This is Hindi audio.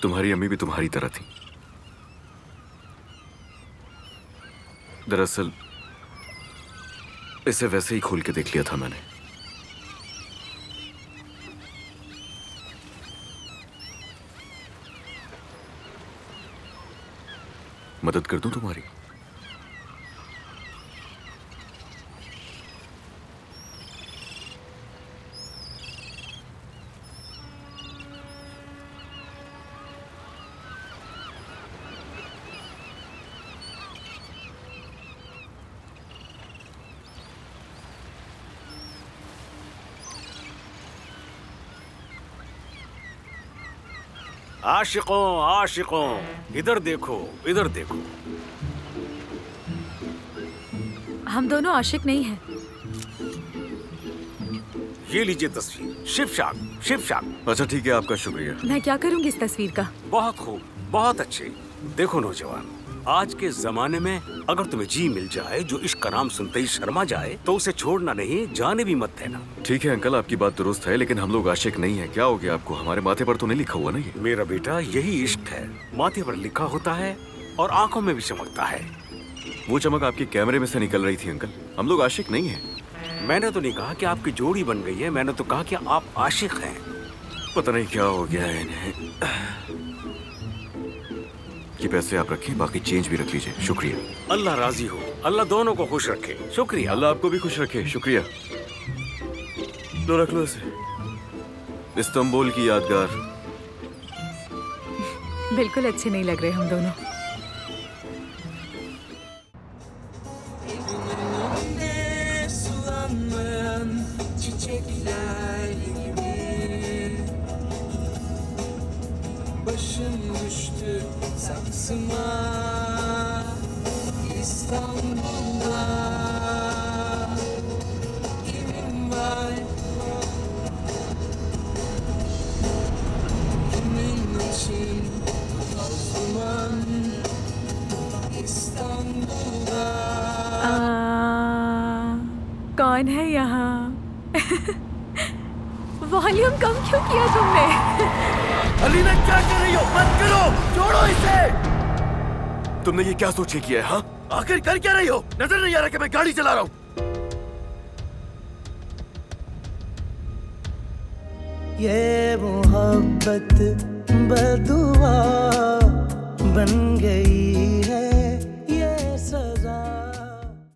तुम्हारी अम्मी भी तुम्हारी तरह थी। दरअसल इसे वैसे ही खोल के देख लिया था मैंने। मदद कर दूं तुम्हारी? आशिकों आशिकों, इधर देखो, इधर देखो। हम दोनों आशिक नहीं हैं। ये लीजिए तस्वीर, शिव शाग, शिव शाग। अच्छा ठीक है, आपका शुक्रिया। मैं क्या करूंगी इस तस्वीर का? बहुत खूब, बहुत अच्छे। देखो नौजवान, आज के जमाने में अगर तुम्हें जी मिल जाए जो इश्क का नाम सुनते ही शर्मा जाए तो उसे छोड़ना नहीं, जाने भी मत देना। ठीक है अंकल, आपकी बात दुरुस्त है, लेकिन हम लोग आशिक नहीं हैं। क्या हो गया आपको? हमारे माथे पर तो नहीं लिखा हुआ ना ये? मेरा बेटा, यही इश्क है। माथे पर लिखा होता है और आंखों में भी चमकता है। वो चमक आपके कैमरे में से निकल रही थी अंकल। हम लोग आशिक नहीं हैं। मैंने तो नहीं कहा कि आपकी जोड़ी बन गई है, मैंने तो कहा कि आप आशिक हैं। पता नहीं क्या हो गया है इन्हें। ये पैसे आप रखिए, बाकी चेंज भी रख लीजिए। शुक्रिया। अल्लाह राजी हो, अल्लाह दोनों को खुश रखे। शुक्रिया। अल्लाह आपको भी खुश रखे। शुक्रिया। लो रख लो इसे। इस्तांबुल की यादगार। बिल्कुल अच्छे नहीं लग रहे हम दोनों। कौन है यहाँ? वॉल्यूम कम क्यों किया तुमने? अलीना क्या कर रही हो? मत करो, छोड़ो इसे। तुमने ये क्या सोच के किया है? हाँ, आखिर कर क्या रही हो? नजर नहीं आ रहा कि मैं गाड़ी चला रहा हूँ? ये मोहब्बत बदुआ बन गई है।